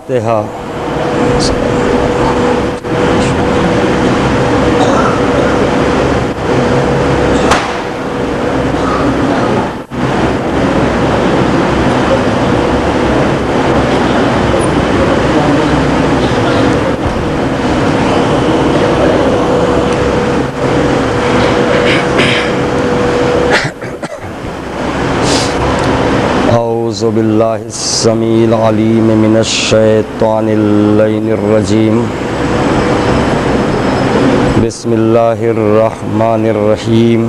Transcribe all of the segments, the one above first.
फातिहा। औज़ु बिल्लाहिस समील अलीम मिनश शैतानिर रजीम। बिस्मिल्लाहिर रहमानिर रहीम।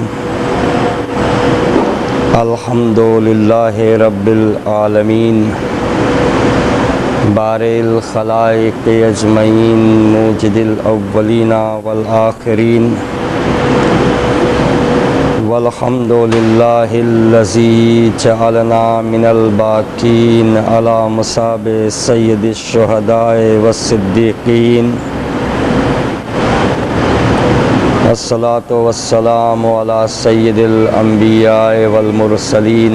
अल्हम्दुलिल्लाहि रब्बिल आलमीन। बारिल खलाइक़ अजमईन मुजिदिल अव्वलीना वल आखिरीन। वल्हम्दुलिल्लाहिल्लज़ी जअलना मिनल बाक़ीन अला मुसाबि सय्यदिश शुहदाए वस्सिद्दीक़ीन। अस्सलातु वस्सलामु अला सय्यदिल अंबियाए वल मुरसलीन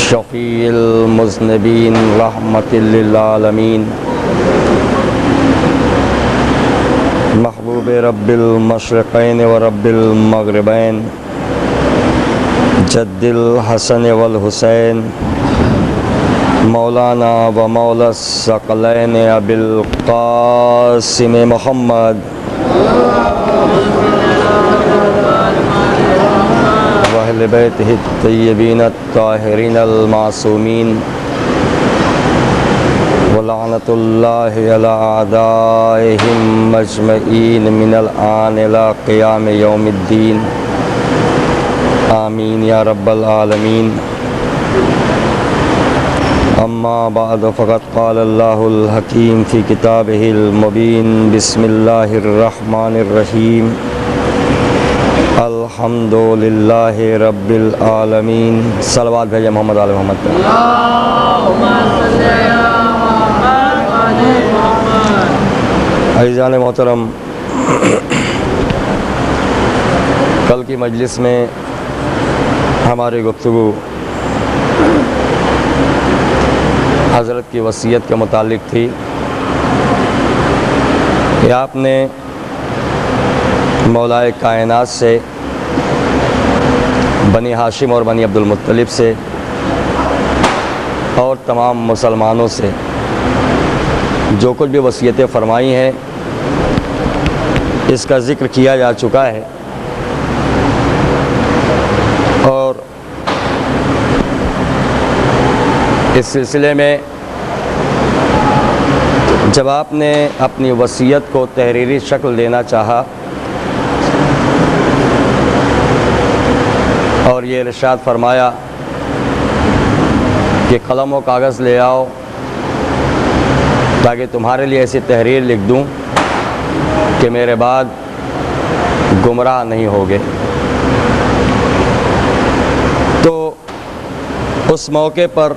शफ़ीइल मुज़निबीन रहमतिल लिल आलमीन। महबूब रब्बिल मशरिक़ैन व रब्बिल मग़रिबैन जद्दिल हसन वल हुसैन मौलाना व मौला सकलैन अबिल क़ासिम मुहम्मद व अहले बैतिहि तय्यबीन अत्ताहिरीन अल मासूमीन वलानतुल्लाहि अला आदाइहिम मजमईन मिनल आन इला क़ियाम यौमिद्दीन। आमीन या रब्बल आलमीन। अम्मा बाद फ़क़द क़ालल्लाहुल हकीम फ़ी किताबिहिल मुबीन। बिस्मिल्लाहिर रहमानिर रहीम। अल्हम्दुलिल्लाहि रब्बिल आलमीन। सलवात भेजे मोहम्मद आले मोहम्मद। अज़ीज़ान मोहतरम, कल की मजलिस में हमारी गुफ्तगू हज़रत की वसीयत के मुतालिक थी कि आपने मौलाए कायनात से, बनी हाशिम और बनी अब्दुल मुत्तलिब से और तमाम मुसलमानों से जो कुछ भी वसीयतें फ़रमाई हैं इसका ज़िक्र किया जा चुका है। और इस सिलसिले में जब आपने अपनी वसीयत को तहरीरी शक्ल देना चाहा और ये इरशाद फरमाया कि कलम व कागज़ ले आओ ताकि तुम्हारे लिए ऐसी तहरीर लिख दूं कि मेरे बाद गुमराह नहीं होगे, तो उस मौके पर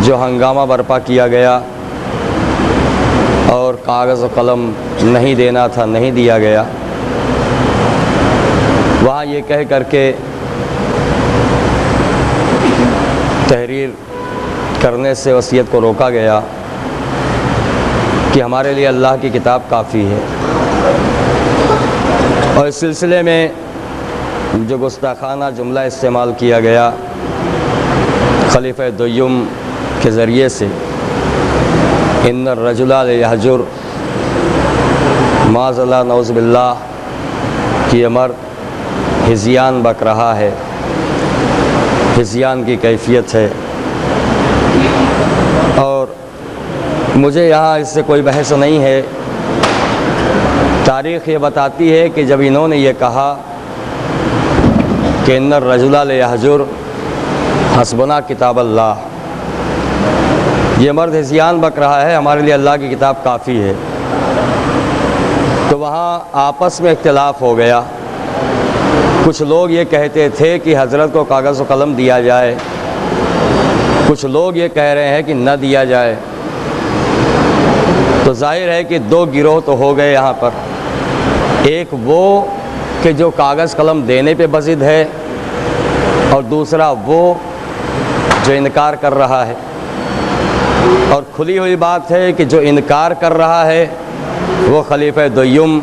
जो हंगामा बर्पा किया गया और कागज़ व कलम नहीं देना था, नहीं दिया गया, वहाँ ये कह करके तहरीर करने से वसीयत को रोका गया कि हमारे लिए अल्लाह की किताब काफ़ी है। और इस सिलसिले में जो गुस्ताखाना जुमला इस्तेमाल किया गया खलीफ़ा दुय्युम के ज़रिए से, इन्नर रजुला यहजुर माज़ल्ला नौज़ बिल्लाह, कि ये मर्द हिज़ियान बक रहा है, हिज़ियान की कैफियत है। और मुझे यहाँ इससे कोई बहस नहीं है। तारीख़ ये बताती है कि जब इन्होंने ये कहा कि इन्नर रजुला यहजुर हस्बुना किताब अल्लाह, ये मर्द हिज़ियान बक रहा है, हमारे लिए अल्लाह की किताब काफ़ी है, तो वहाँ आपस में इख्तिलाफ़ हो गया। कुछ लोग ये कहते थे कि हज़रत को कागज़ व कलम दिया जाए, कुछ लोग ये कह रहे हैं कि न दिया जाए। तो जाहिर है कि दो गिरोह तो हो गए यहाँ पर। एक वो कि जो कागज़ कलम देने पे बज़िद है, और दूसरा वो जो इनकार कर रहा है, और खुली हुई बात है कि जो इनकार कर रहा है वो खलीफा दुय्युम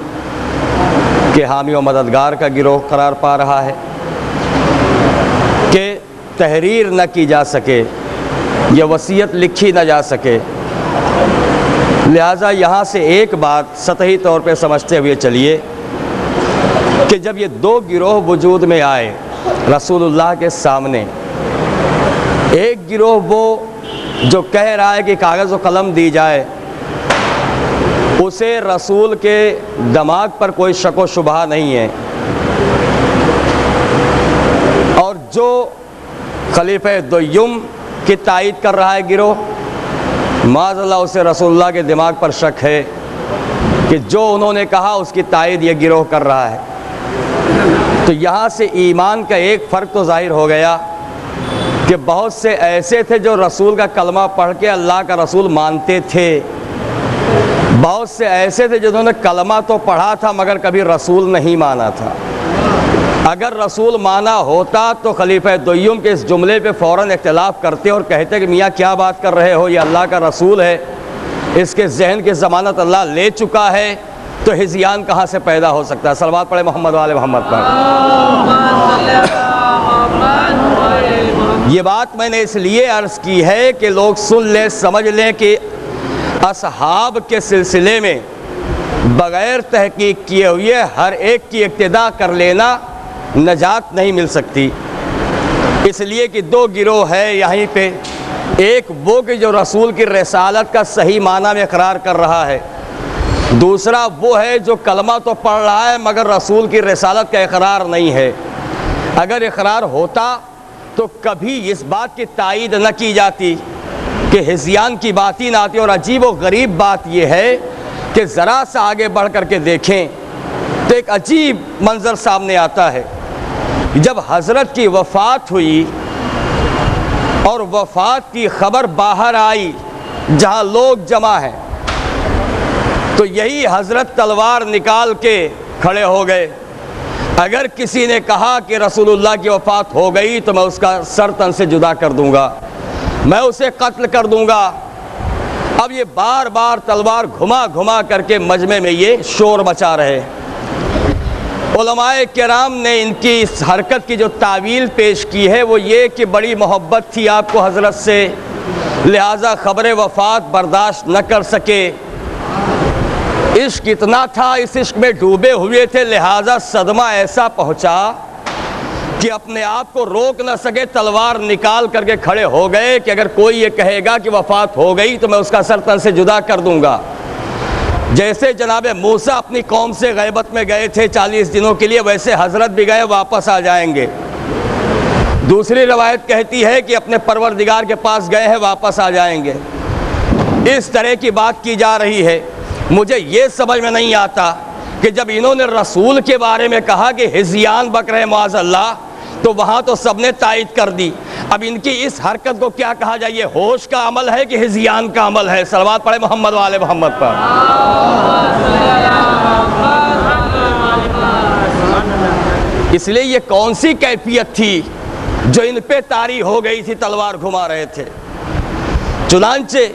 के हामी व मददगार का गिरोह करार पा रहा है कि तहरीर न की जा सके, ये वसीयत लिखी न जा सके। लिहाजा यहाँ से एक बात सतही तौर पे समझते हुए चलिए कि जब ये दो गिरोह वजूद में आए रसूलुल्लाह के सामने, एक गिरोह वो जो कह रहा है कि कागज़ व कलम दी जाए, उसे रसूल के दिमाग पर कोई शक व शुबहा नहीं है, और जो खलीफा दुय्युम की तायीद कर रहा है गिरोह, माज़अल्लाह उसे रसूलुल्लाह के दिमाग पर शक है कि जो उन्होंने कहा उसकी तायीद ये गिरोह कर रहा है। तो यहाँ से ईमान का एक फ़र्क तो ज़ाहिर हो गया कि बहुत से ऐसे थे जो रसूल का कलमा पढ़ के अल्लाह का रसूल मानते थे, बहुत से ऐसे थे जिन्होंने कलमा तो पढ़ा था मगर कभी रसूल नहीं माना था। अगर रसूल माना होता तो खलीफा दुय्युम के इस जुमले पे फ़ौरन इख्तिलाफ़ करते और कहते कि मियाँ क्या बात कर रहे हो, ये अल्लाह का रसूल है, इसके जहन की ज़मानत अल्लाह ले चुका है, तो हिज़यान कहाँ से पैदा हो सकता है। सलवात पढ़े मोहम्मद वाले मोहम्मद पर। ये बात मैंने इसलिए अर्ज़ की है कि लोग सुन लें, समझ लें कि असहाब के सिलसिले में बग़ैर तहकीक किए हुए हर एक की इक्तिदा कर लेना नजात नहीं मिल सकती। इसलिए कि दो गिरोह है यहीं पे, एक वो कि जो रसूल की रिसालत का सही माना में इकरार कर रहा है, दूसरा वो है जो कलमा तो पढ़ रहा है मगर रसूल की रिसालत का इकरार नहीं है। अगर इकरार होता तो कभी इस बात की तायीद न की जाती कि हिज़यान की बात ही ना आती। और अजीब व गरीब बात यह है कि ज़रा सा आगे बढ़ कर के देखें तो एक अजीब मंज़र सामने आता है। जब हज़रत की वफ़ात हुई और वफ़ात की ख़बर बाहर आई जहाँ लोग जमा हैं, तो यही हज़रत तलवार निकाल के खड़े हो गए। अगर किसी ने कहा कि रसूलुल्लाह की वफ़ात हो गई तो मैं उसका सर तन से जुदा कर दूँगा, मैं उसे कत्ल कर दूँगा। अब ये बार बार तलवार घुमा घुमा करके मजमे में ये शोर मचा रहे। उलमाए किराम ने इनकी इस हरकत की जो तावील पेश की है वो ये कि बड़ी मोहब्बत थी आपको हज़रत से, लिहाजा ख़बर वफ़ात बर्दाश्त न कर सके। इश्क इतना था, इस इश्क में डूबे हुए थे, लिहाजा सदमा ऐसा पहुँचा कि अपने आप को रोक न सके, तलवार निकाल करके खड़े हो गए कि अगर कोई ये कहेगा कि वफ़ात हो गई तो मैं उसका सर तन से जुदा कर दूँगा। जैसे जनाब मूसा अपनी कौम से गैबत में गए थे 40 दिनों के लिए, वैसे हज़रत भी गए, वापस आ जाएंगे। दूसरी रवायत कहती है कि अपने परवरदिगार के पास गए हैं, वापस आ जाएंगे। इस तरह की बात की जा रही है। मुझे ये समझ में नहीं आता कि जब इन्होंने रसूल के बारे में कहा कि हिज़यान बक रहे माज़अल्लाह, तो वहाँ तो सबने तायीद कर दी। अब इनकी इस हरकत को क्या कहा जाए, ये होश का अमल है कि हिज़यान का अमल है। सलवात पढ़े मोहम्मद वाले मोहम्मद पर। इसलिए ये कौन सी कैफियत थी जो इन पे तारी हो गई थी, तलवार घुमा रहे थे। चुनांचे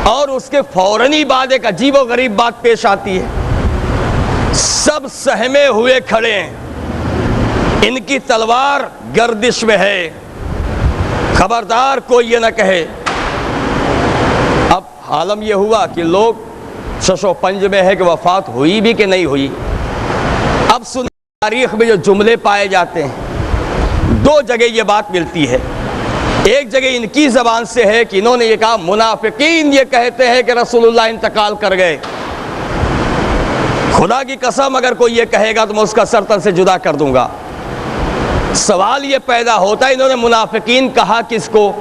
और उसके फौरनी बाद एक अजीब व गरीब बात पेश आती है। सब सहमे हुए खड़े हैं, इनकी तलवार गर्दिश में है, खबरदार कोई ये न कहे। अब आलम यह हुआ कि लोग शशो पंज में है कि वफ़ात हुई भी कि नहीं हुई। अब सुन तारीख़ में जो जुमले पाए जाते हैं, दो जगह ये बात मिलती है। एक जगह इनकी ज़बान से है कि इन्होंने ये कहा, मुनाफिकीन ये कहते हैं कि रसूलुल्लाह इंतकाल कर गए। खुदा की कसम अगर कोई ये कहेगा तो मैं उसका सर तन से जुदा कर दूंगा। सवाल ये पैदा होता है, इन्होंने मुनाफिकीन कहा किसको?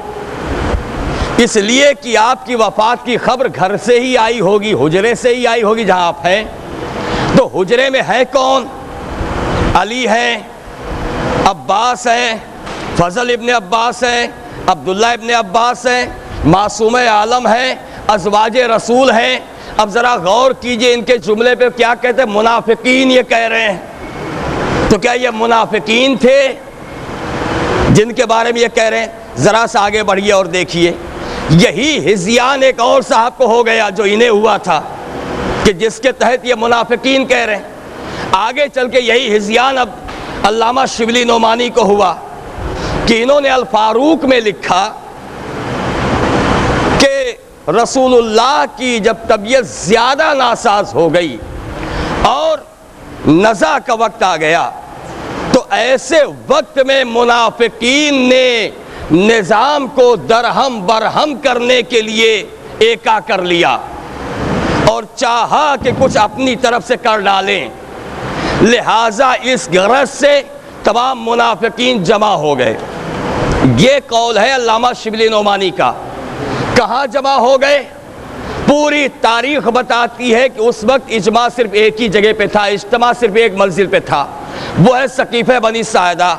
इसलिए कि आपकी वफ़ात की खबर घर से ही आई होगी, हुजरे से ही आई होगी जहां आप हैं। तो हुजरे में है कौन? अली हैं, अब्बास हैं, फजल इब्ने अब्बास हैं, अब्दुल्ला इब्ने अब्बास हैं, मासूम आलम हैं, अज़वाजे रसूल हैं। अब ज़रा गौर कीजिए इनके जुमले पे क्या कहते हैं, मुनाफिकीन ये कह रहे हैं। तो क्या ये मुनाफिकीन थे जिनके बारे में ये कह रहे हैं? ज़रा सा आगे बढ़िए और देखिए, यही हिज़यान एक और साहब को हो गया जो इन्हें हुआ था, कि जिसके तहत ये मुनाफिकीन कह रहे हैं। आगे चल के यही हिज़यान अब अल्लामा शिबली नोमानी को हुआ कि इन्होंने अल फारूक में लिखा कि रसूलुल्लाह की जब तबीयत ज़्यादा नासाज हो गई और नज़ा का वक्त आ गया, तो ऐसे वक्त में मुनाफिकीन ने निज़ाम को दरहम बरहम करने के लिए एका कर लिया और चाहा कि कुछ अपनी तरफ से कर डालें। लिहाजा इस गरज से तमाम मुनाफिकीन जमा हो गए। ये कौल है अल्लामा शिबली नोमानी का। कहाँ जमा हो गए? पूरी तारीख बताती है कि उस वक्त इजमा सिर्फ एक ही जगह पे था, इज्तिमा सिर्फ एक मंजिल पे था, वो है सकीफ़े बनी सायदा।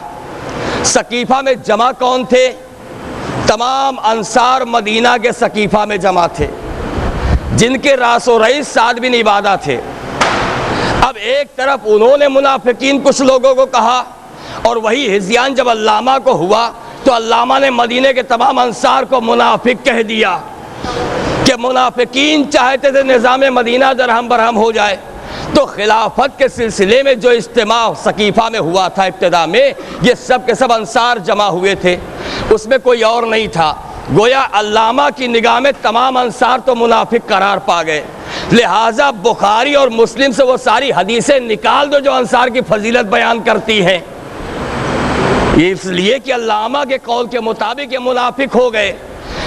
सकीफ़ा में जमा कौन थे? तमाम अंसार मदीना के सकीफ़ा में जमा थे, जिनके रासो रईस साद बिन इबादा थे। अब एक तरफ उन्होंने मुनाफिकीन कुछ लोगों को कहा, और वही हिज़यान जब अल्लामा को हुआ तो अल्लामा ने मदीने के तमाम अंसार को मुनाफिक कह दिया कि मुनाफिकीन चाहते थे निज़ाम मदीना दरहम बरहम हो जाए। तो खिलाफत के सिलसिले में जो इज्तिमा सकीफ़ा में हुआ था इब्तिदा में, ये सब के सब अंसार जमा हुए थे, उसमें कोई और नहीं था। गोया अल्लामा की निगाह में तमाम अंसार तो मुनाफिक करार पा गए। लिहाजा बुखारी और मुस्लिम से वो सारी हदीसें निकाल दो जो अंसार की फजीलत बयान करती हैं, इसलिए कि अल्लामा के कौल के मुताबिक ये मुनाफिक हो गए।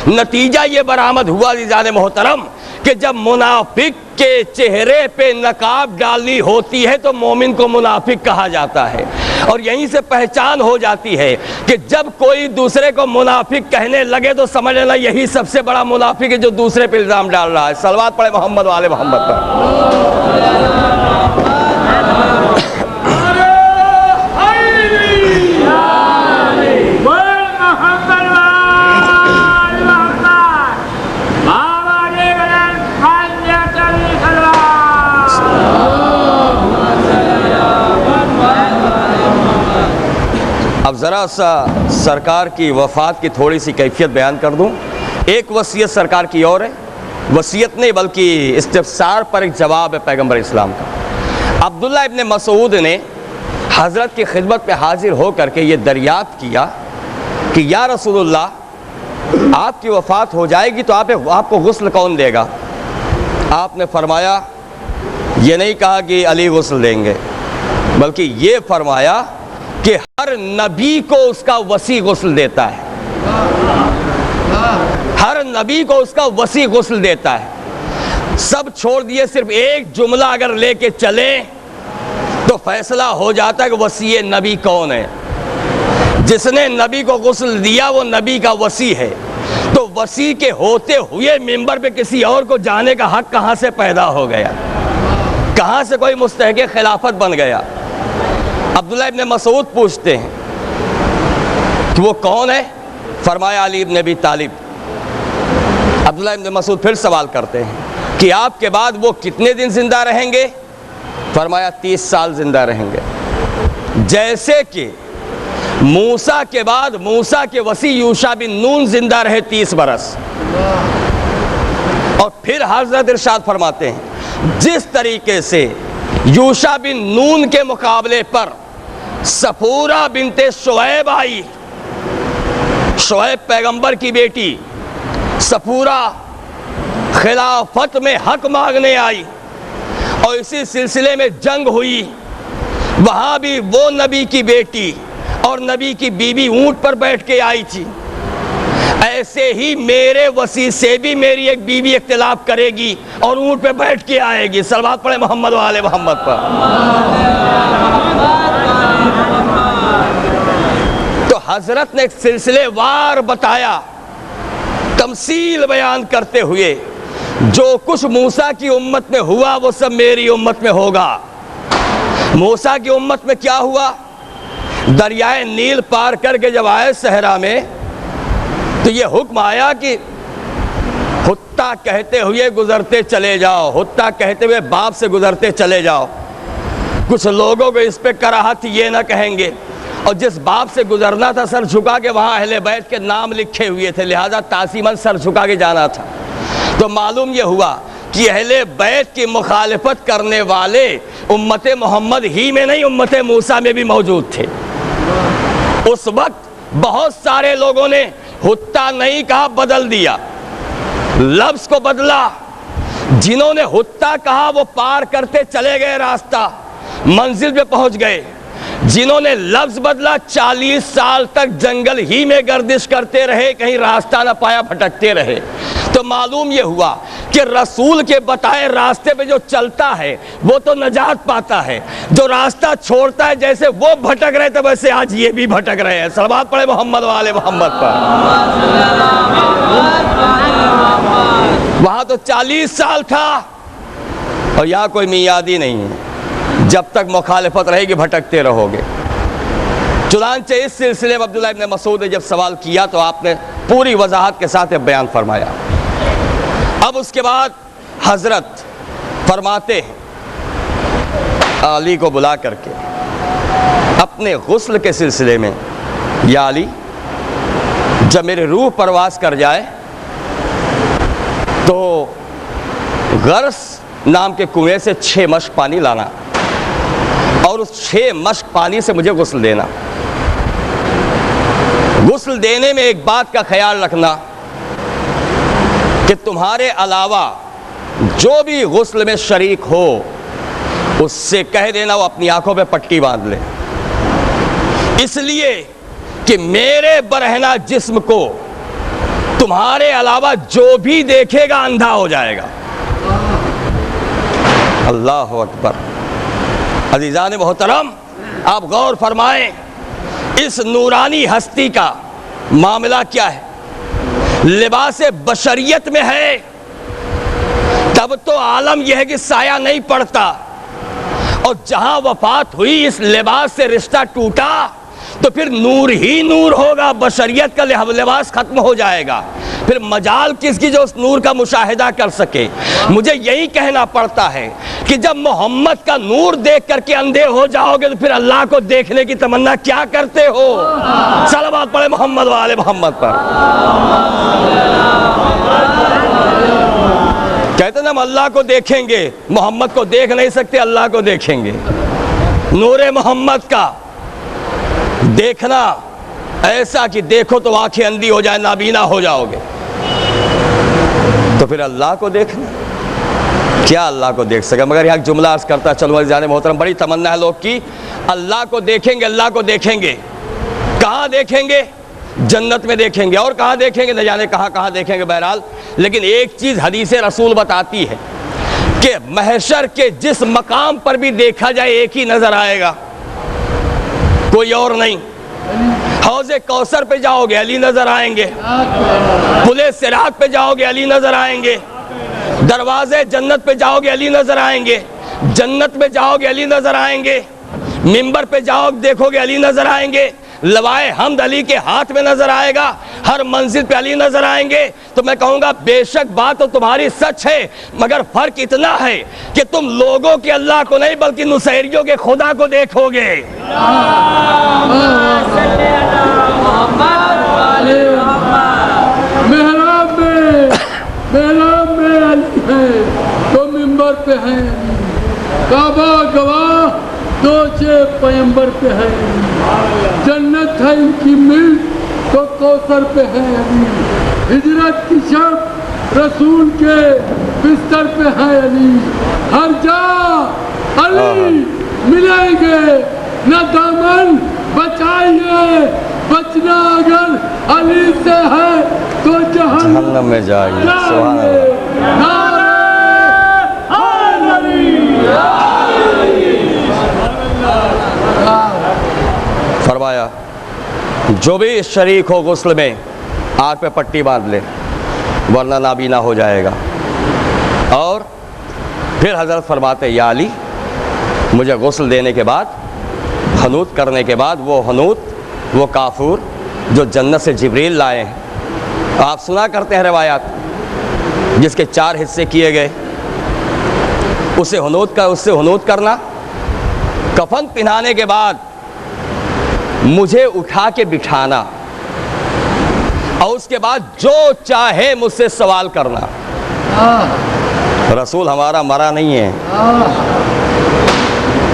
नतीजा ये बरामद हुआ ज़ाने मोहतरम कि जब मुनाफिक के चेहरे पे नकाब डालनी होती है तो मोमिन को मुनाफिक कहा जाता है। और यहीं से पहचान हो जाती है कि जब कोई दूसरे को मुनाफिक कहने लगे तो समझ लेना यही सबसे बड़ा मुनाफिक है जो दूसरे पे इल्ज़ाम डाल रहा है। सलवात पढ़े मोहम्मद वाले मोहम्मद पर। अब ज़रा सा सरकार की वफ़ात की थोड़ी सी कैफियत बयान कर दूं। एक वसीयत सरकार की और है, वसीयत नहीं बल्कि इस्तिफ़सार पर एक जवाब है पैगम्बर इस्लाम का। अब्दुल्ला इब्न मसूद ने हज़रत की खिदमत में हाजिर हो करके ये दरियाफ़्त किया कि या रसूलुल्लाह, आपकी वफ़ात हो जाएगी तो आपको गुस्ल कौन देगा? आपने फरमाया, ये नहीं कहा कि अली गुस्ल देंगे, बल्कि ये फरमाया कि हर नबी को उसका वसी गुस्ल देता है, हर नबी को उसका वसी गुस्ल देता है। सब छोड़ दिए, सिर्फ एक जुमला अगर लेके चले तो फैसला हो जाता है कि वसी नबी कौन है। जिसने नबी को गुस्ल दिया वो नबी का वसी है। तो वसी के होते हुए मिंबर पे किसी और को जाने का हक कहाँ से पैदा हो गया? कहाँ से कोई मुस्तहक़ खिलाफत बन गया? अब्दुल्ला इब्न मसूद पूछते हैं कि वो कौन है? फरमाया अली इब्न अबी तालिब। अब्दुल्ला इब्न मसूद फिर सवाल करते हैं कि आपके बाद वो कितने दिन जिंदा रहेंगे? फरमाया 30 साल जिंदा रहेंगे। जैसे कि मूसा के बाद मूसा के वसी यूशा बिन नून जिंदा रहे 30 बरस। और फिर हज़रत इरशाद फरमाते हैं, जिस तरीके से यूशा बिन नून के मुकाबले पर सफूरा बिनते शुएब आई, शुएब पैगंबर की बेटी सफूरा खिलाफत में हक मांगने आई और इसी सिलसिले में जंग हुई, वहाँ भी वो नबी की बेटी और नबी की बीवी ऊंट पर बैठ के आई थी। ऐसे ही मेरे वसी से भी मेरी एक बीवी इख्तिलाफ करेगी और ऊंट पे बैठ के आएगी। सलवात पढ़े मोहम्मद वाले मोहम्मद पर। तो हजरत ने एक सिलसिलेवार बताया, तमसील बयान करते हुए, जो कुछ मूसा की उम्मत में हुआ वो सब मेरी उम्मत में होगा। मूसा की उम्मत में क्या हुआ? दरियाए नील पार करके जब आए सहरा में तो ये हुक्म आया कि हुत्ता कहते हुए गुजरते चले जाओ, हुत्ता कहते हुए बाप से गुजरते चले जाओ। कुछ लोगों को इस पे कराहत ये ना कहेंगे, और जिस बाप से गुजरना था सर झुका के, वहाँ अहले बैत के नाम लिखे हुए थे, लिहाजा तासीमन सर झुका के जाना था। तो मालूम यह हुआ कि अहले बैत की मुखालिफत करने वाले उम्मत मोहम्मद ही में नहीं, उम्मत मूसा में भी मौजूद थे। उस वक्त बहुत सारे लोगों ने हुत्ता नहीं कहा, बदल दिया, लफ्ज़ को बदला। जिन्होंने हुत्ता कहा वो पार करते चले गए, रास्ता मंजिल पे पहुंच गए। जिन्होंने लफ्ज़ बदला 40 साल तक जंगल ही में गर्दिश करते रहे, कहीं रास्ता ना पाया, भटकते रहे। तो मालूम यह हुआ कि रसूल के बताए रास्ते पे जो चलता है वो तो नजात पाता है, जो रास्ता छोड़ता है, जैसे वो भटक रहे थे वैसे आज ये भी भटक रहे हैं। सलवात पढ़े मोहम्मद वाले मोहम्मद पर। वहां तो 40 साल था और यहाँ कोई मियादी नहीं है, जब तक मुखालिफत रहेगी भटकते रहोगे। चुनांचे इस सिलसिले में अब्दुल्लाह इब्न मसूद ने जब सवाल किया तो आपने पूरी वजाहत के साथ बयान फरमाया। अब उसके बाद हजरत फरमाते हैं अली को बुला करके अपने गुस्ल के सिलसिले में, या अली, जब मेरी रूह परवास कर जाए तो गर्स नाम के कुएं से 6 मश्क पानी लाना और उस 6 मश्क पानी से मुझे गुस्ल देना। गुस्ल देने में एक बात का ख्याल रखना कि तुम्हारे अलावा जो भी गुस्ल में शरीक हो उससे कह देना वो अपनी आंखों पे पट्टी बांध ले, इसलिए कि मेरे बरहना जिस्म को तुम्हारे अलावा जो भी देखेगा अंधा हो जाएगा। अल्लाह अकबर। अज़ीज़ान मोहतरम, आप गौर फरमाएं, इस नूरानी हस्ती का मामला क्या है। लिबास बशरियत में है तब तो आलम यह है कि साया नहीं पड़ता, और जहां वफात हुई इस लिबास से रिश्ता टूटा तो फिर नूर ही नूर होगा, बशरियत का लिबास खत्म हो जाएगा। फिर मजाल किसकी जो उस नूर का मुशाहिदा कर सके। मुझे यही कहना पड़ता है कि जब मोहम्मद का नूर देख करके अंधे हो जाओगे तो फिर अल्लाह को देखने की तमन्ना क्या करते हो। सलावत पढ़े मोहम्मद वाले मोहम्मद पर। कहते ना हम अल्लाह को देखेंगे, मोहम्मद को देख नहीं सकते, अल्लाह को देखेंगे। नूरे मोहम्मद का देखना ऐसा कि देखो तो आंखें अंधी हो जाए, नाबीना हो जाओगे। तो फिर अल्लाह को देखना, क्या अल्लाह को देख सके। मगर यहाँ जुमला अर्ज करता चलो जाने मोहतरम, बड़ी तमन्ना है लोग की अल्लाह को देखेंगे, अल्लाह को देखेंगे। कहाँ देखेंगे? जन्नत में देखेंगे, और कहाँ देखेंगे न जाने कहाँ कहाँ देखेंगे। बहरहाल, लेकिन एक चीज़ हदीस रसूल बताती है कि महशर के जिस मकाम पर भी देखा जाए एक ही नजर आएगा, कोई और नहीं। हौज़े कौसर पे जाओगे अली नजर आएंगे, पुले सिरात पे जाओगे अली नजर आएंगे, दरवाजे जन्नत पे जाओगे अली नजर आएंगे, जन्नत में जाओगे अली नजर आएंगे, मिंबर पे जाओगे देखोगे अली नजर आएंगे, लवाए हमद अली के हाथ में नजर आएगा, हर मंजिल पे अली नजर आएंगे। तो मैं कहूँगा बेशक बात तो तुम्हारी सच है, मगर फर्क इतना है कि तुम लोगों के अल्लाह को नहीं बल्कि नुसैरियों के खुदा को देखोगे। मेहराब में अली है तो मिंबर पे है, काबा गवाह दो छे पैगंबर पे है, जन्नत है इनकी मिल तो कौसर पे है अली, हिजरत की शब रसूल के बिस्तर पे है अली, हर जा अली मिलेंगे, न दामन बचाइए, बचना अगर अली से है तो जहन्नम में जाइए। सुभान अल्लाह। फरमाया जो भी शरीक हो गुस्ल में आँख पे पट्टी बांध ले वरना नाबीना हो जाएगा। और फिर हजरत फरमाते या अली, मुझे गुस्ल देने के बाद, हनूत करने के बाद, वो हनूत, वो काफूर जो जन्नत से जिब्रील लाए हैं, आप सुना करते हैं रवायात, जिसके 4 हिस्से किए गए, उससे हनूत करना, कफन पहनाने के बाद मुझे उठा के बिठाना और उसके बाद जो चाहे मुझसे सवाल करना। रसूल हमारा मरा नहीं है,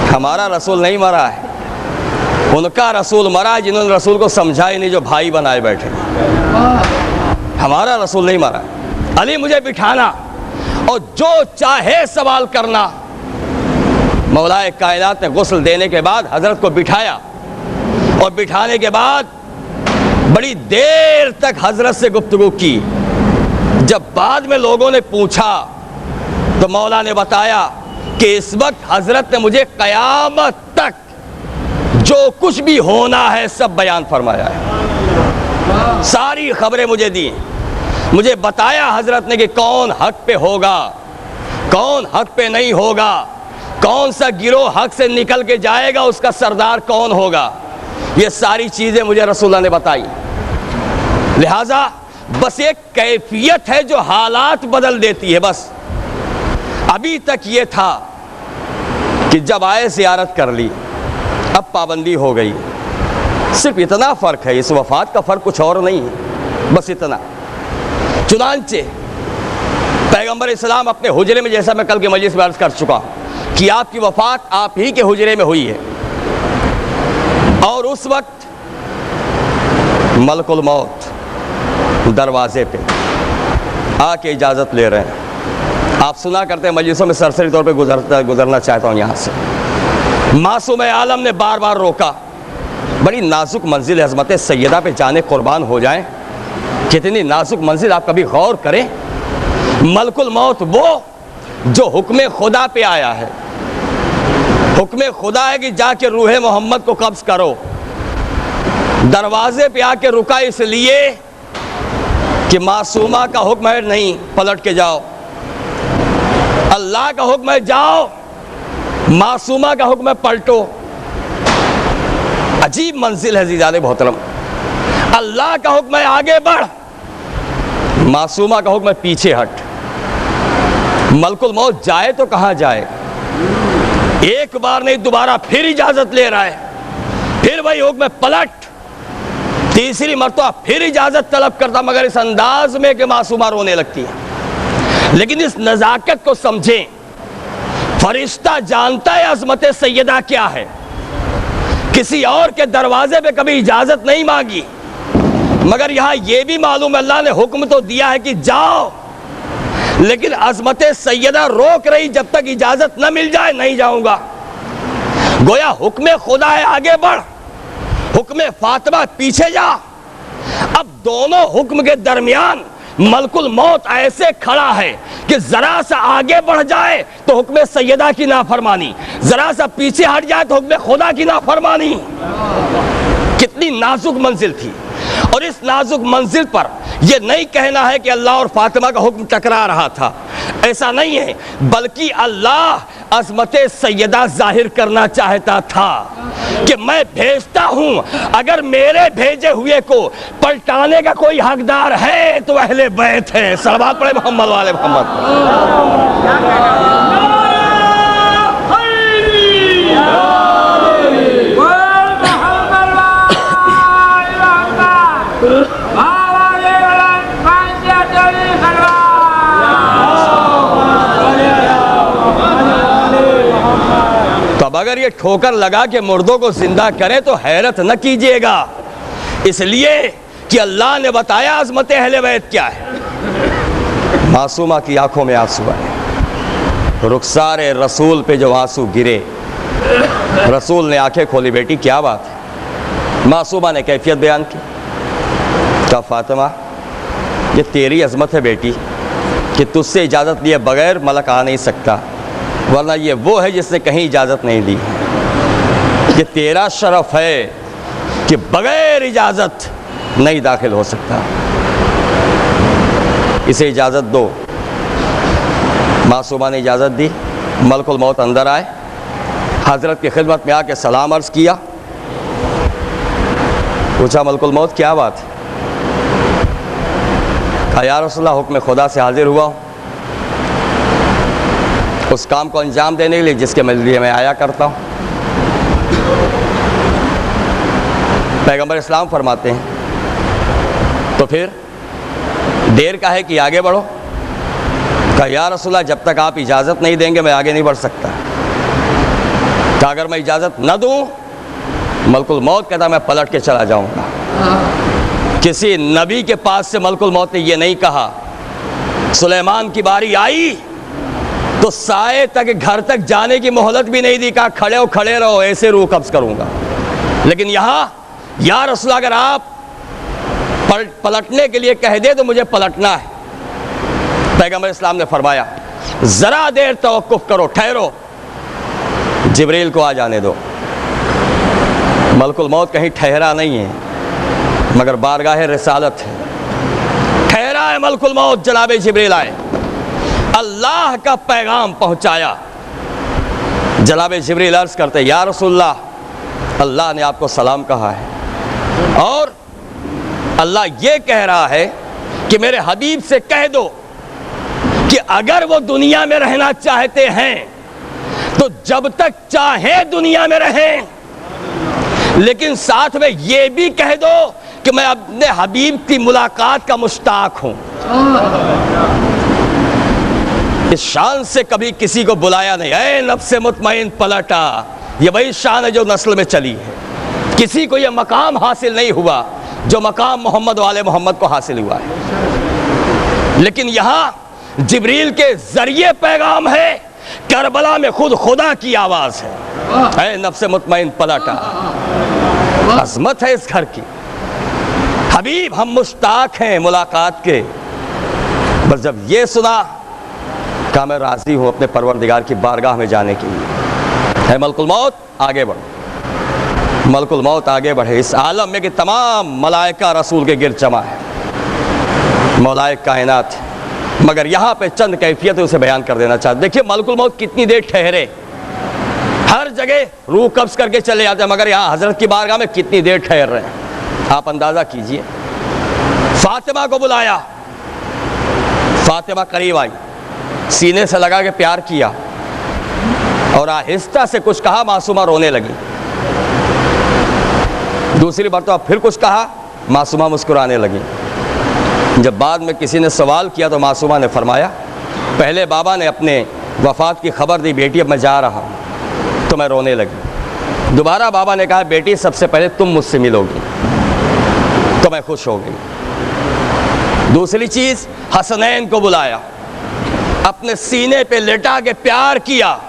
हमारा रसूल नहीं मरा है, उनका रसूल मरा है जिन्होंने रसूल को समझा ही नहीं, जो भाई बनाए बैठे। हमारा रसूल नहीं मरा। अली मुझे बिठाना और जो चाहे सवाल करना। मौलाए कायनात ने गुस्ल देने के बाद हजरत को बिठाया और बिठाने के बाद बड़ी देर तक हजरत से गुफ्तगू की। जब बाद में लोगों ने पूछा तो मौला ने बताया कि इस वक्त हजरत ने मुझे कयामत तक जो कुछ भी होना है सब बयान फरमाया है। सारी खबरें मुझे दी, मुझे बताया हजरत ने कि कौन हक पे होगा, कौन हक पे नहीं होगा, कौन सा गिरोह हक से निकल के जाएगा, उसका सरदार कौन होगा। ये सारी चीजें मुझे रसूलुल्लाह ने बताई। लिहाजा बस एक कैफियत है जो हालात बदल देती है। बस अभी तक ये था कि जब आए ज़ियारत कर ली, अब पाबंदी हो गई। सिर्फ इतना फ़र्क है, इस वफ़ात का फ़र्क कुछ और नहीं है, बस इतना। चुनांचे पैगंबर इस्लाम अपने हुजरे में, जैसा मैं कल के मजलिस में अर्ज़ कर चुका कि आपकी वफ़ात आप ही के हुजरे में हुई है और उस वक्त मलकुल मौत दरवाजे पे आके इजाज़त ले रहे हैं। आप सुना करते हैं मजलिसों में, सरसरी तौर पे गुजरना चाहता हूँ यहाँ से। मासूम आलम ने बार बार रोका। बड़ी नाजुक मंजिल अज़मत सैयदा पे जाने कुर्बान हो जाएं। कितनी नाजुक मंजिल, आप कभी गौर करें। मलकुल मौत वो जो हुक्म खुदा पे आया है। हुक्म खुदा है कि जाके रूह मोहम्मद को कब्ज़ करो। दरवाजे पे आके रुका इसलिए कि मासूमा का हुक्म है नहीं पलट के जाओ, अल्लाह का हुक्म है जाओ, मासूमा का हुक्म है पलटो। अजीब मंजिल है ज़ीज़ान मोहतरम। अल्लाह का हुक्म है आगे बढ़, मासूमा का हुक्म है पीछे हट। मलकुल मौत जाए तो कहाँ जाए, एक बार नहीं दोबारा फिर इजाज़त ले रहा है, फिर वही हुक्म है पलट, तीसरी मरतबा फिर इजाज़त तलब करता, मगर इस अंदाज में कि मासूमा रोने लगती है। लेकिन इस नज़ाकत को समझें, फरिश्ता जानता है अज़मत सैयदा क्या है। किसी और के दरवाजे पे कभी इजाज़त नहीं मांगी, मगर यहाँ ये भी मालूम है अल्लाह ने हुक्म तो दिया है कि जाओ, लेकिन अज़मत सैयदा रोक रही, जब तक इजाज़त न मिल जाए नहीं जाऊँगा। गोया हुक्म खुदा है आगे बढ़, हुक्म फातिमा पीछे जा। अब दोनों हुक्म के दरमियान मलकुल मौत ऐसे खड़ा है कि जरा सा आगे बढ़ जाए तो हुक्म सैयदा की नाफरमानी, जरा सा पीछे हट जाए तो हुक्म खुदा की नाफरमानी। कितनी नाजुक मंजिल थी। और इस नाजुक मंजिल पर यह नहीं कहना है कि अल्लाह और फातिमा का हुक्म टकरा रहा था, ऐसा नहीं है, बल्कि अल्लाह अज़मत सैयदा जाहिर करना चाहता था कि मैं भेजता हूं, अगर मेरे भेजे हुए को पलटाने का कोई हकदार है तो अहले बैत है। सलवात पढ़े मोहम्मद वाले मोहम्मद। अब अगर ये ठोकर लगा के मुर्दों को जिंदा करे तो हैरत न कीजिएगा, इसलिए कि अल्लाह ने बताया अज़मत अहले बैत क्या है। मासूमा की आंखों में आंसू आए, रुखसारे रसूल पे जो आंसू गिरे, रसूल ने आंखें खोली, बेटी क्या बात है। मासूमा ने कैफियत बयान की, कहा फातिमा ये तेरी अज़मत है बेटी कि तुझसे इजाज़त लिए बगैर मलक आ नहीं सकता, वरना ये वो है जिसने कहीं इजाज़त नहीं ली। कि तेरा शरफ है कि बगैर इजाज़त नहीं दाखिल हो सकता, इसे इजाज़त दो। मासूमा ने इजाज़त दी, मलकुल मौत अंदर आए, हज़रत की खिदमत में आके सलाम अर्ज़ किया। पूछा मलकुल मौत क्या बात है। कहा या रसूलल्लाह हुक्म खुदा से हाजिर हुआ हूँ, उस काम को अंजाम देने के लिए जिसके लिए मैं आया करता हूँ। पैगंबर इस्लाम फरमाते हैं तो फिर देर का है कि आगे बढ़ो। कहा या रसूलल्लाह जब तक आप इजाज़त नहीं देंगे मैं आगे नहीं बढ़ सकता। कहा अगर मैं इजाज़त न दूं मलकुल मौत कहता मैं पलट के चला जाऊंगा। किसी नबी के पास से मलकुल मौत ने यह नहीं कहा। सुलेमान की बारी आई तो साए तक घर तक जाने की मोहलत भी नहीं दी। कहा खड़े रहो ऐसे रूह कब्ज करूंगा। लेकिन यहां या रसूल अगर आप पलटने के लिए कह दे तो मुझे पलटना है। पैगंबर इस्लाम ने फरमाया जरा देर तवक्कुफ करो, ठहरो, जिब्रील को आ जाने दो। मलकुल मौत कहीं ठहरा नहीं है मगर बारगाह रिसालत है। ठहरा है मलकुल मौत, जनाब जिब्रील आए, अल्लाह का पैगाम पहुंचाया। जनाब जिब्रील अर्ज करते या रसूलल्लाह अल्लाह ने आपको सलाम कहा है और अल्लाह ये कह रहा है कि मेरे हबीब से कह दो कि अगर वो दुनिया में रहना चाहते हैं तो जब तक चाहे दुनिया में रहें, लेकिन साथ में ये भी कह दो कि मैं अपने हबीब की मुलाकात का मुश्ताक हूं। इस शान से कभी किसी को बुलाया नहीं। ऐ नफ्से मुतमईन पलटा, ये वही शान है जो नस्ल में चली है। किसी को यह मकाम हासिल नहीं हुआ जो मकाम मोहम्मद वाले मोहम्मद को हासिल हुआ है। लेकिन यहां जिब्रील के जरिए पैगाम है, करबला में खुद खुदा की आवाज है। ऐ नफ्से मुतमईन पलटा, अजमत है इस घर की। हबीब हम मुश्ताक हैं मुलाकात के। बस जब ये सुना कहा मैं राजी हूं अपने परवरदिगार की बारगाह में जाने के लिए। है मलकुल मौत आगे बढ़ो। मलकुल मौत आगे बढ़े इस आलम में कि तमाम मलाइका रसूल के गिर जमा है, मौलाए कायनात है। मगर यहाँ पे चंद कैफियत उसे बयान कर देना चाहते। देखिए मलकुल मौत कितनी देर ठहरे। हर जगह रूह कब्ज करके चले जाते हैं मगर यहाँ हजरत की बारगाह में कितनी देर ठहर रहे हैं आप अंदाजा कीजिए। फातिमा को बुलाया, फातिमा करीब आई, सीने से लगा के प्यार किया और आहिस्ता से कुछ कहा, मासूमा रोने लगी। दूसरी बार तो अब फिर कुछ कहा, मासूमा मुस्कुराने लगी। जब बाद में किसी ने सवाल किया तो मासूमा ने फरमाया पहले बाबा ने अपने वफात की खबर दी, बेटी अब मैं जा रहा हूँ, तो मैं रोने लगी। दोबारा बाबा ने कहा बेटी सबसे पहले तुम मुझसे मिलोगी, तो मैं खुश हो गई। दूसरी चीज़ हसनैन को बुलाया, अपने सीने पे लेटा के प्यार किया।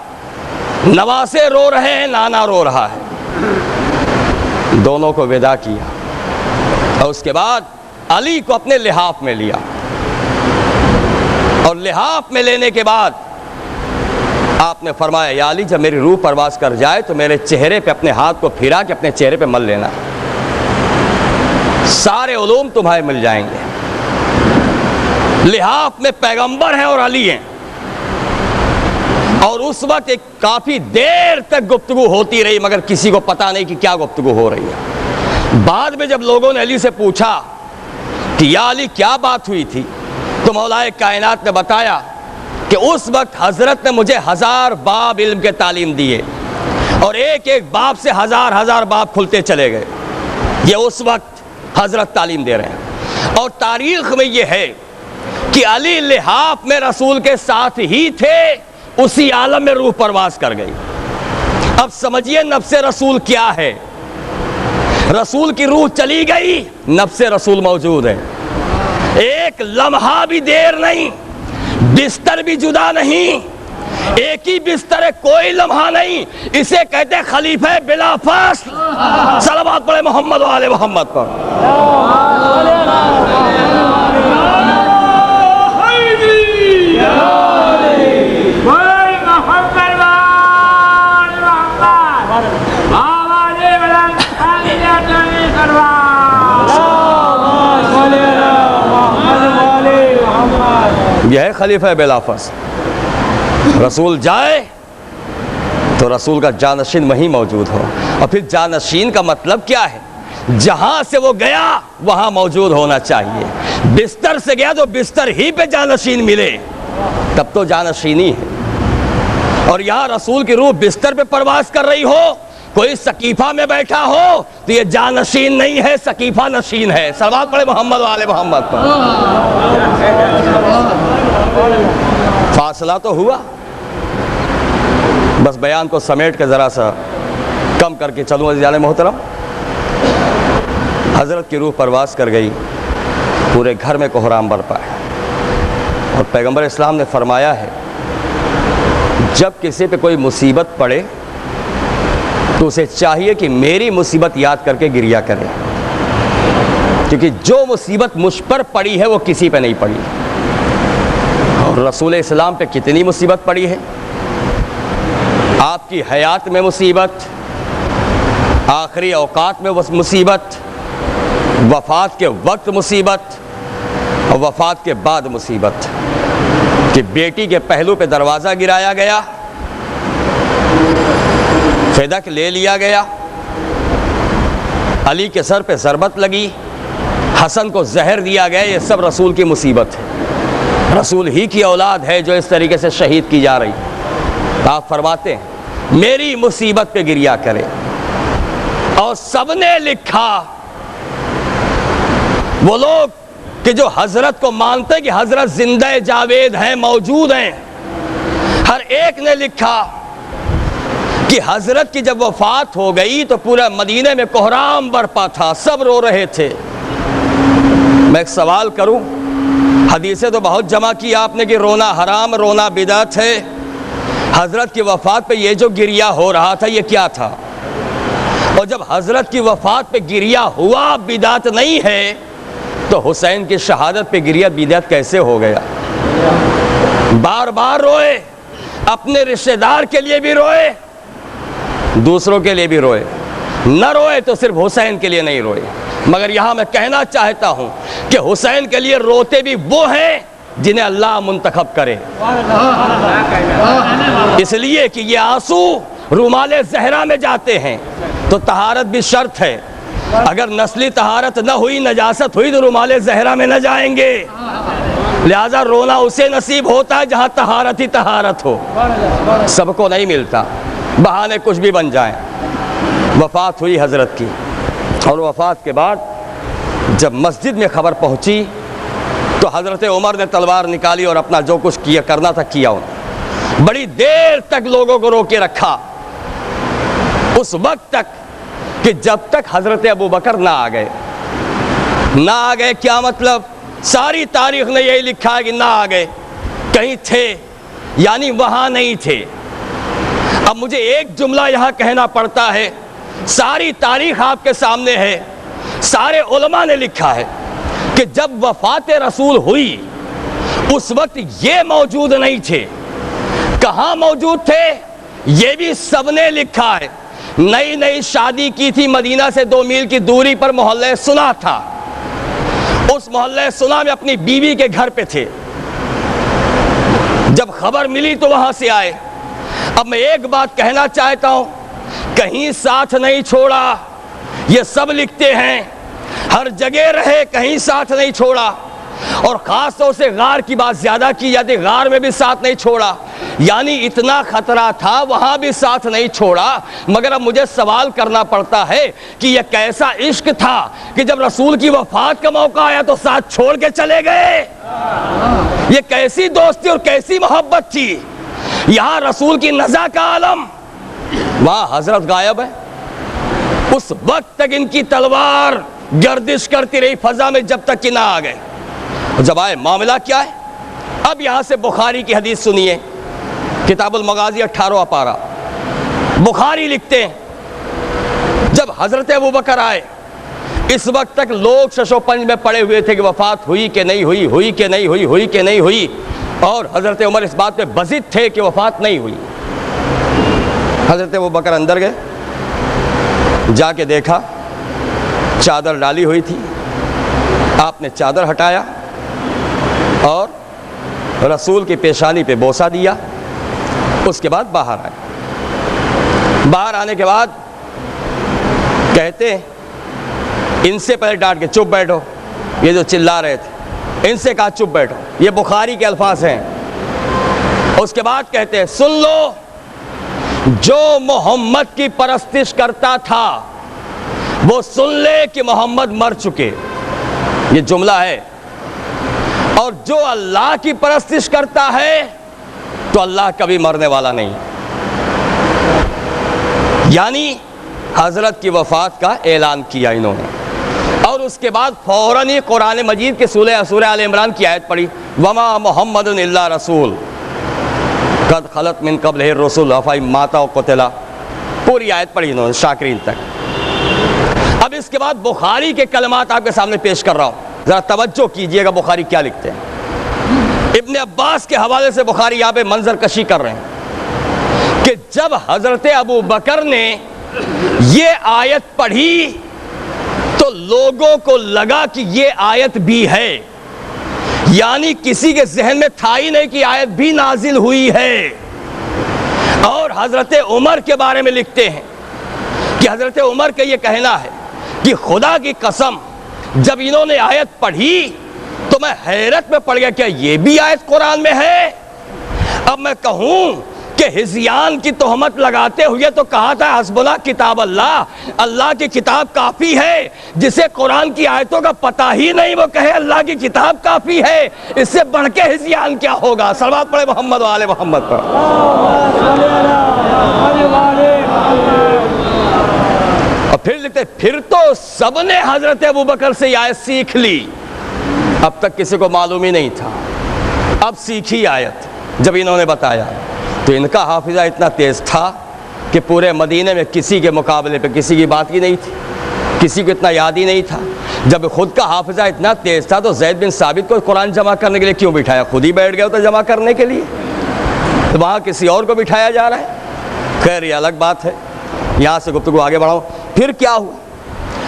नवासे रो रहे हैं, नाना रो रहा है, दोनों को विदा किया और उसके बाद अली को अपने लिहाफ में लिया और लिहाफ में लेने के बाद आपने फरमाया या अली जब मेरी रूह परवास कर जाए तो मेरे चेहरे पे अपने हाथ को फिरा के अपने चेहरे पे मल लेना, सारे उलूम तुम्हारे मिल जाएंगे। लिहाफ में पैगंबर है और अली हैं और उस वक्त एक काफी देर तक गुफ्तगू होती रही मगर किसी को पता नहीं कि क्या गुफ्तगू हो रही है। बाद में जब लोगों ने अली से पूछा कि या अली क्या बात हुई थी तो मौलाए कायनात ने बताया कि उस वक्त हजरत ने मुझे 1000 बाब इल्म के तालीम दिए और एक एक बाब से 1000 बाब खुलते चले गए। ये उस वक्त हजरत तालीम दे रहे हैं और तारीख में ये है कि अली लिहाफ में रसूल के साथ ही थे, उसी आलम में रूह परवास कर गई। अब समझिए नफ्से रसूल क्या है। रसूल की रूह चली गई, नफ्से रसूल मौजूद है। एक लम्हा भी देर नहीं, बिस्तर भी जुदा नहीं, एक ही बिस्तर है, कोई लम्हा नहीं। इसे कहते हैं खलीफे बिला फस्ल। सलावत पढ़े मोहम्मद वाले मोहम्मद पर। यह है खलीफा बिलाफस। रसूल जाए तो रसूल का जानशीन वहीं मौजूद हो। और फिर जानशीन का मतलब क्या है? जहां से वो गया वहां मौजूद होना चाहिए। बिस्तर से गया तो बिस्तर ही पे जानशीन मिले, तब तो जानशीनी है। और यहां रसूल की रूह बिस्तर पे परवास कर रही हो कोई सकीफा में बैठा हो तो ये जानशीन नहीं है, सकीफा नशीन है। सलवात पढ़े मोहम्मद वाले मोहम्मद पर। फासला तो हुआ, बस बयान को समेट के ज़रा सा कम करके चलूँ अज़ीज़ान मोहतरम। हज़रत की रूह परवास कर गई, पूरे घर में कोहराम बरपा है। और पैगंबर इस्लाम ने फरमाया है, जब किसी पे कोई मुसीबत पड़े तो उसे चाहिए कि मेरी मुसीबत याद करके गिरिया करे, क्योंकि जो मुसीबत मुझ पर पड़ी है वो किसी पे नहीं पड़ी। और रसूल इस्लाम पे कितनी मुसीबत पड़ी है। आपकी हयात में मुसीबत, आखिरी औकात में मुसीबत, वफ़ात के वक्त मुसीबत और वफ़ात के बाद मुसीबत कि बेटी के पहलू पे दरवाज़ा गिराया गया, फ़िदक ले लिया गया, अली के सर पे ज़रबत लगी, हसन को जहर दिया गया। ये सब रसूल की मुसीबत है। रसूल ही की औलाद है जो इस तरीके से शहीद की जा रही। आप फरमाते हैं मेरी मुसीबत पे गिरिया करे। और सबने लिखा, वो लोग कि जो हजरत को मानते कि हजरत जिंदा जावेद हैं, मौजूद हैं, हर एक ने लिखा कि हजरत की जब वफात हो गई तो पूरा मदीने में कोहराम बरपा था, सब रो रहे थे। मैं एक सवाल करूं, हदीसें तो बहुत जमा की आपने कि रोना हराम, रोना बिदअत है। हजरत की वफात पे ये जो गिरिया हो रहा था ये क्या था? और जब हजरत की वफात पे गिरिया हुआ बिदअत नहीं है तो हुसैन की शहादत पे गिरिया बिदअत कैसे हो गया? बार बार रोए, अपने रिश्तेदार के लिए भी रोए, दूसरों के लिए भी रोए, न रोए तो सिर्फ हुसैन के लिए नहीं रोए। मगर यहां मैं कहना चाहता हूं कि हुसैन के लिए रोते भी वो हैं जिन्हें अल्लाह मुंतखब करे, इसलिए कि ये आंसू रुमाले ज़हरा में जाते हैं तो तहारत भी शर्त है। अगर नस्ली तहारत न हुई, नजासत हुई तो रुमाले ज़हरा में न जाएंगे। लिहाजा रोना उसे नसीब होता है जहां तहारत ही तहारत हो, सबको नहीं मिलता, बहाने कुछ भी बन जाएं। वफात हुई हजरत की, और वफात के बाद जब मस्जिद में खबर पहुंची तो हजरत उमर ने तलवार निकाली और अपना जो कुछ किया करना था किया। बड़ी देर तक लोगों को रोके रखा, उस वक्त तक कि जब तक हजरत अबू बकर ना आ गए। ना आ गए क्या मतलब? सारी तारीख ने यही लिखा है कि ना आ गए, कहीं थे यानी वहां नहीं थे। अब मुझे एक जुमला यहां कहना पड़ता है, सारी तारीख आपके सामने है, सारे उलमा ने लिखा है कि जब वफात रसूल हुई उस वक्त ये मौजूद नहीं थे। कहां मौजूद थे ये भी सबने लिखा है। नई नई शादी की थी, मदीना से 2 मील की दूरी पर मोहल्ले सुना था, उस मोहल्ले सुना में अपनी बीवी के घर पे थे। जब खबर मिली तो वहां से आए। अब मैं एक बात कहना चाहता हूं, कहीं साथ नहीं छोड़ा, ये सब लिखते हैं, हर जगह रहे, कहीं साथ नहीं छोड़ा। और खास तौर से गार की बात ज्यादा की जाती, गार में भी साथ नहीं छोड़ा, यानी इतना खतरा था वहां भी साथ नहीं छोड़ा। मगर अब मुझे सवाल करना पड़ता है कि यह कैसा इश्क था कि जब रसूल की वफात का मौका आया तो साथ छोड़ के चले गए। ये कैसी दोस्ती और कैसी मोहब्बत थी। यहां रसूल की नज़ा का आलम, वहां हजरत गायब है। उस वक्त तक इनकी तलवार गर्दिश करती रही फजा में जब तक कि ना आ गए। जब आए मामला क्या है? अब यहां से बुखारी की हदीस सुनिए, किताबुल मगाजी 18वां पारा। बुखारी लिखते हैं जब हजरत अबू बकर आए, इस वक्त तक लोग शशोपंज में पड़े हुए थे कि वफात हुई कि नहीं हुई, हुई कि नहीं हुई, हुई कि नहीं हुई। और हजरत उमर इस बात पे बज़िद थे कि वफात नहीं हुई। हजरत अबू बकर अंदर गए, जाके देखा चादर डाली हुई थी, आपने चादर हटाया और रसूल की पेशानी पे बोसा दिया। उसके बाद बाहर आए। बाहर आने के बाद कहते इनसे पहले डांट के चुप बैठो, ये जो चिल्ला रहे थे इनसे कहा चुप बैठो, ये बुखारी के अल्फाज हैं। उसके बाद कहते हैं सुन लो जो मोहम्मद की परस्तिश करता था वो सुन ले कि मोहम्मद मर चुके, ये जुमला है। और जो अल्लाह की परस्तिश करता है तो अल्लाह कभी मरने वाला नहीं। यानी हजरत की वफात का ऐलान किया इन्होंने, और उसके बाद फौरन ही कुरान मजीद के सूरह आल इमरान की आयत पढ़ी, वमा मोहम्मदुन इल्ला रसूल कद खलत मिन क़ब्लिहि रसूल अफ़ई माता व क़ुतिला, पूरी आयत पढ़ी इन्होंने शाकिरीन तक। अब इसके बाद बुखारी के कलमात आपके सामने पेश कर रहा हूँ, ज़रा तवज्जो कीजिएगा बुखारी क्या लिखते हैं। इब्ने अब्बास के हवाले से बुखारी यहाँ पे मंजर कशी कर रहे हैं कि जब हजरत अबू बकर ने ये आयत पढ़ी तो लोगों को लगा कि ये आयत भी है, यानी किसी के जहन में था ही नहीं कि आयत भी नाजिल हुई है। और हजरत उमर के बारे में लिखते हैं कि हजरत उमर का ये कहना है कि खुदा की कसम जब इन्होंने आयत पढ़ी तो मैं हैरत में पड़ गया, क्या ये भी आयत कुरान में है। अब मैं कहूं कि हिज़यान की तोहमत लगाते हुए तो कहा था हस्बुना किताब अल्लाह, अल्लाह की किताब काफ़ी है। जिसे कुरान की आयतों का पता ही नहीं वो कहे अल्लाह की किताब काफ़ी है, इससे बढ़ के हिज़यान क्या होगा। सलवात पढ़े मोहम्मद वाले मोहम्मद पर। और फिर लिखते फिर तो सबने हजरत अबू बकर से आयत सीख ली, अब तक किसी को मालूम ही नहीं था, अब सीखी आयत जब इन्होंने बताया। तो इनका हाफिज़ा इतना तेज़ था कि पूरे मदीने में किसी के मुकाबले पे किसी की बात ही नहीं थी, किसी को इतना याद ही नहीं था। जब खुद का हाफिज़ा इतना तेज़ था तो ज़ैद बिन साबित को कुरान जमा करने के लिए क्यों बिठाया, खुद ही बैठ गया तो जमा करने के लिए, तो वहाँ किसी और को बिठाया जा रहा है। खैर ये अलग बात है, यहाँ से गुफ्तगू आगे बढ़ाऊँ। फिर क्या हुआ,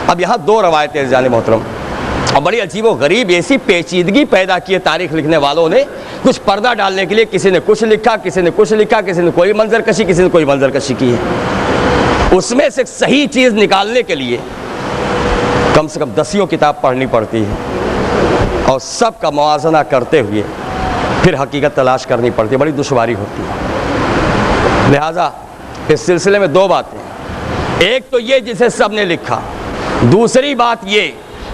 अब यहाँ दो रवायतें जाने मोहतरम, और बड़ी अजीब व गरीब ऐसी पेचीदगी पैदा की है तारीख लिखने वालों ने, कुछ पर्दा डालने के लिए किसी ने कुछ लिखा, किसी ने कुछ लिखा, किसी ने कोई मंजर कशी, किसी ने कोई मंजर कशी की है। उसमें से सही चीज़ निकालने के लिए कम से कम 10 किताब पढ़नी पड़ती है और सब का मुआजना करते हुए फिर हकीकत तलाश करनी पड़ती है, बड़ी दुश्वारी होती है। लिहाजा इस सिलसिले में दो बातें, एक तो ये जिसे सब ने लिखा, दूसरी बात ये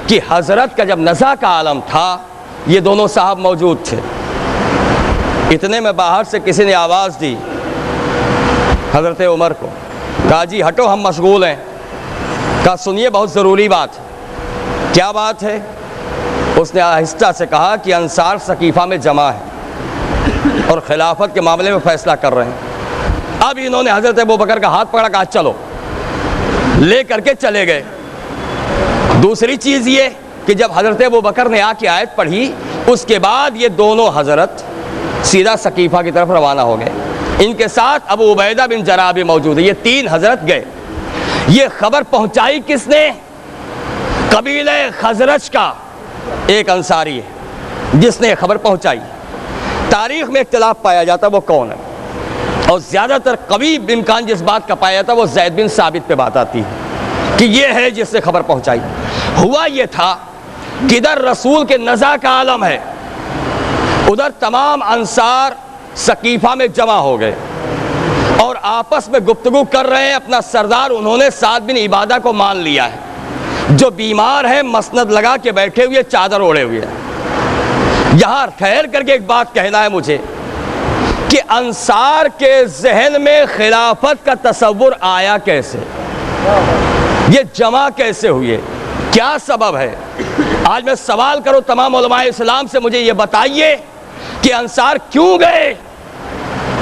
कि हजरत का जब नज़ा का आलम था ये दोनों साहब मौजूद थे। इतने में बाहर से किसी ने आवाज़ दी हजरत उमर को, कहा जी हटो हम मशगूल हैं। कहा सुनिए बहुत ज़रूरी बात है। क्या बात है? उसने आहिस्ता से कहा कि अंसार सकीफ़ा में जमा है और खिलाफत के मामले में फ़ैसला कर रहे हैं। अब इन्होंने हजरत अबू बकर का हाथ पकड़ा, कहा चलो, ले करके चले गए। दूसरी चीज़ ये कि जब हजरत अबू बकर ने आके आयत पढ़ी उसके बाद ये दोनों हजरत सीधा सकीफ़ा की तरफ रवाना हो गए। इनके साथ अबू उबैदा बिन जराह भी मौजूद है। ये 3 हजरत गए। ये खबर पहुंचाई किसने? कबीले खजरज का एक अंसारी है जिसने खबर पहुंचाई। तारीख में इख्तिलाफ पाया जाता वो कौन है, और ज़्यादातर कभी इम्कान जिस बात का पाया जाता वो ज़ैद बिन साबित पे बात आती है कि ये है जिसने खबर पहुंचाई। हुआ ये था कि इधर रसूल के नज़ा का आलम है, उधर तमाम अंसार सकीफ़ा में जमा हो गए और आपस में गुफ्तगू कर रहे हैं। अपना सरदार उन्होंने साद बिन इबादा को मान लिया है, जो बीमार है, मसनद लगा के बैठे हुए, चादर ओढ़े हुए हैं। यहाँ ठहर करके एक बात कहना है मुझे कि अंसार के जहन में खिलाफत का तसव्वुर आया कैसे, ये जमा कैसे हुए, क्या सबब है? आज मैं सवाल करूं तमाम उलमाए इस्लाम से, मुझे ये बताइए कि अंसार क्यों गए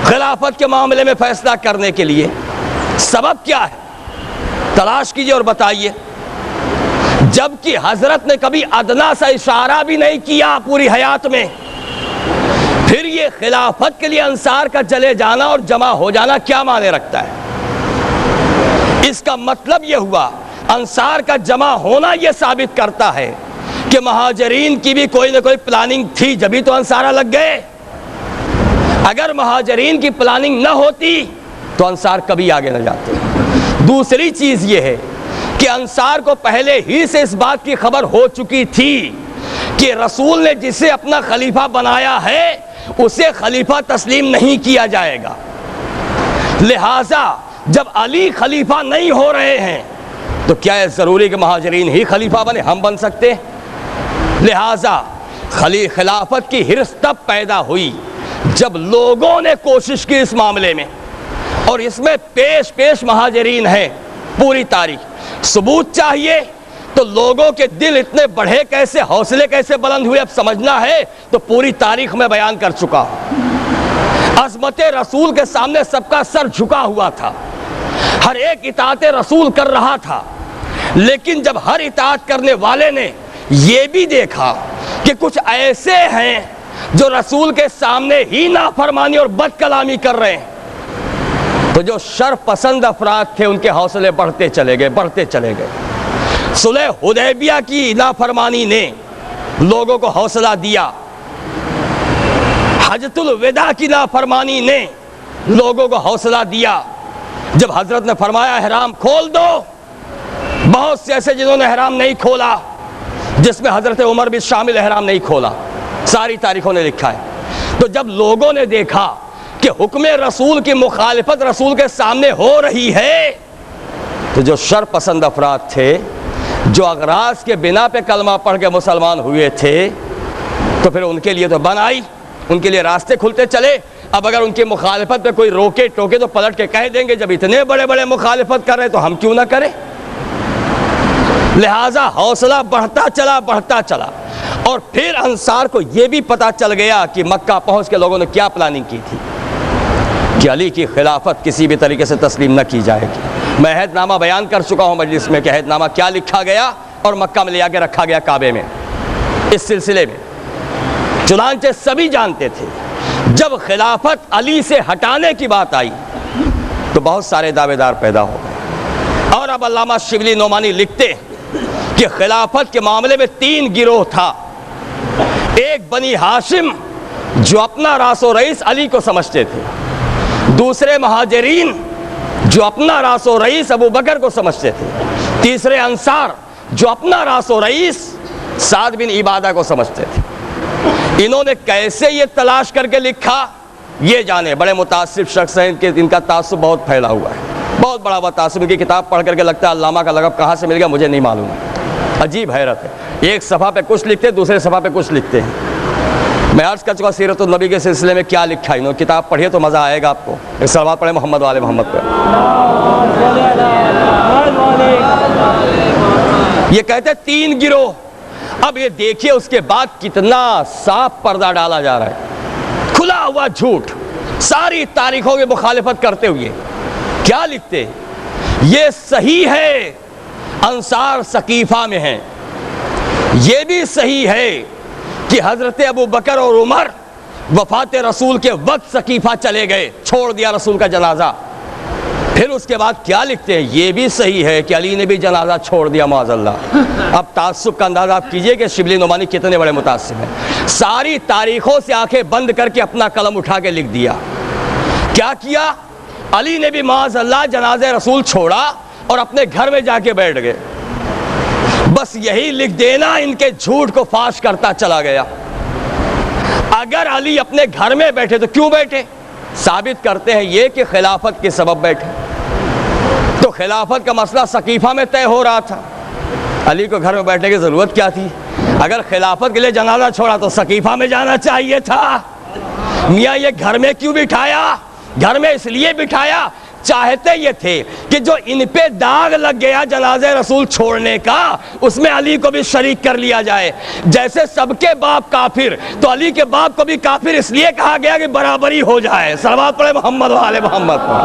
खिलाफत के मामले में फैसला करने के लिए, सबब क्या है? तलाश कीजिए और बताइए। जबकि हजरत ने कभी अदना सा इशारा भी नहीं किया पूरी हयात में, फिर ये खिलाफत के लिए अंसार का चले जाना और जमा हो जाना क्या माने रखता है? इसका मतलब यह हुआ अंसार का जमा होना यह साबित करता है कि महाजरीन की भी कोई ना कोई प्लानिंग थी, जभी तो अंसार लग गए। अगर महाजरीन की प्लानिंग न होती तो अंसार कभी आगे न जाते। दूसरी चीज यह है कि अंसार को पहले ही से इस बात की खबर हो चुकी थी कि रसूल ने जिसे अपना खलीफा बनाया है उसे खलीफा तस्लीम नहीं किया जाएगा। लिहाजा जब अली खलीफा नहीं हो रहे हैं तो क्या है ज़रूरी कि महाजरीन ही खलीफा बने, हम बन सकते हैं? लिहाजा खिलाफत की हिर्स तब पैदा हुई जब लोगों ने कोशिश की इस मामले में, और इसमें पेश महाजरीन है पूरी तारीख। सबूत चाहिए तो लोगों के दिल इतने बढ़े कैसे, हौसले कैसे बुलंद हुए, अब समझना है तो पूरी तारीख में बयान कर चुका हूं। अज़मत रसूल के सामने सबका सर झुका हुआ था, हर एक इताअत रसूल कर रहा था, लेकिन जब हर इताअत करने वाले ने यह भी देखा कि कुछ ऐसे हैं जो रसूल के सामने ही नाफरमानी और बदकलामी कर रहे हैं, तो जो शर्फ पसंद अफराद थे उनके हौसले बढ़ते चले गए। सुलह हुदैबिया की नाफरमानी ने लोगों को हौसला दिया, हजतुल विदा की नाफरमानी ने लोगों को हौसला दिया। जब हजरत ने फरमाया एहराम खोल दो, बहुत से ऐसे जिन्होंने एहराम नहीं खोला, जिसमें हजरत उमर भी शामिल, एहराम नहीं खोला, सारी तारीखों ने लिखा है। तो जब लोगों ने देखा कि हुक्म रसूल की मुखालिफत रसूल के सामने हो रही है, तो जो शर पसंद अफराद थे, जो अगराज के बिना पे कलमा पढ़ के मुसलमान हुए थे, तो फिर उनके लिए तो बन आई, उनके लिए रास्ते खुलते चले। अब अगर उनकी मुखालिफत पे कोई रोके टोके तो पलट के कह देंगे जब इतने बड़े बड़े मुखालिफत कर रहे तो हम क्यों ना करें। लिहाजा हौसला बढ़ता चला और फिर अंसार को यह भी पता चल गया कि मक्का पहुंच के लोगों ने क्या प्लानिंग की थी कि अली की खिलाफत किसी भी तरीके से तस्लीम न की जाएगी। मैं अहदनामा बयान कर चुका हूं मजलिस में कि अहदनामा क्या लिखा गया और मक्का में ले आके रखा गया काबे में। इस सिलसिले में चुनांचे सभी जानते थे, जब खिलाफत अली से हटाने की बात आई तो बहुत सारे दावेदार पैदा हो गए। और अब अल्लामा शिबली नोमानी लिखते कि खिलाफत के मामले में 3 गिरोह था। एक बनी हाशिम जो अपना रासो रईस अली को समझते थे, दूसरे महाजरीन जो अपना रासो रईस अबू बकर को समझते थे, तीसरे अंसार जो अपना रासो रईस साद बिन इबादा को समझते थे। इन्होंने कैसे ये तलाश करके लिखा ये जाने, बड़े मुतासिब शख्स हैं, इनका तासुब बहुत फैला हुआ है, बहुत बड़ा हुआ तासुब। इनकी किताब पढ़ करके लगता है अल्लामा का लगब कहाँ से मिल गया मुझे नहीं मालूम है, अजीब हैरत है। एक सफ़ा पे कुछ लिखते, दूसरे सफ़ा पे कुछ लिखते हैं। मैं अर्ज़ कर चुका सीरतुन नबी के सिलसिले में क्या लिखा है, इन्होंने किताब पढ़िए तो मज़ा आएगा आपको। एक सलवात पढ़े मोहम्मद वाले मोहम्मद पर। ये कहते 3 गिरोह। अब ये देखिए उसके बाद कितना साफ पर्दा डाला जा रहा है, खुला हुआ झूठ, सारी तारीखों की मुखालिफत करते हुए। क्या लिखते, ये सही है अंसार सकीफा में हैं, ये भी सही है कि हजरत अबू बकर और उमर वफात रसूल के वक्त सकीफा चले गए, छोड़ दिया रसूल का जनाजा। फिर उसके बाद क्या लिखते हैं, ये भी सही है कि अली ने भी जनाजा छोड़ दिया माज़अल्लाह। अब तासुब का अंदाजा आप कीजिए कि शिबली नोमानी कितने बड़े मुतासिब हैं। सारी तारीखों से आंखें बंद करके अपना कलम उठा के लिख दिया। क्या किया, अली ने भी माज़अल्लाह जनाजे रसूल छोड़ा और अपने घर में जाके बैठ गए। बस यही लिख देना इनके झूठ को फाश करता चला गया। अगर अली अपने घर में बैठे तो क्यों बैठे, साबित करते हैं ये कि खिलाफत के सबब बैठे। तो खिलाफत का मसला सकीफा में तय हो रहा था, अली को घर में बैठने की जरूरत क्या थी। अगर खिलाफत के लिए जनाजा छोड़ा तो सकीफा में जाना चाहिए था। मियाँ ये घर में क्यों बिठाया, घर में इसलिए बिठाया, चाहते ये थे कि जो इन पे दाग लग गया जनाजे रसूल छोड़ने का, उसमें अली को भी शरीक कर लिया जाए। जैसे सबके बाप काफिर, तो अली के बाप को भी काफिर इसलिए कहा गया कि बराबरी हो जाए। सलवात पढ़े मोहम्मद वाले मोहम्मद पर।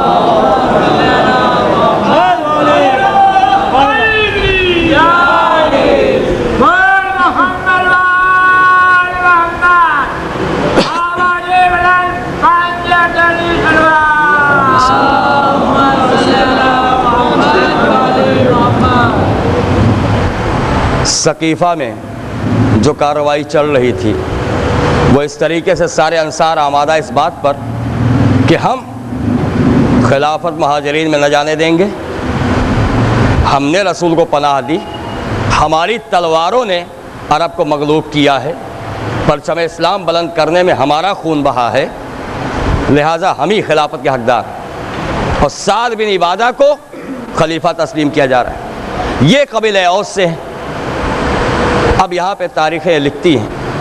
सकीफा में जो कार्रवाई चल रही थी वो इस तरीके से सारे अंसार आमादा इस बात पर कि हम खिलाफत महाजरीन में न जाने देंगे। हमने रसूल को पनाह दी, हमारी तलवारों ने अरब को मगलूब किया है, परचम इस्लाम बुलंद करने में हमारा खून बहा है, लिहाजा हम ही खिलाफत के हकदार। और साद बिन इबादा को खलीफा तस्लीम किया जा रहा है। ये कबीला औस से है। अब यहाँ पे तारीखें लिखती हैं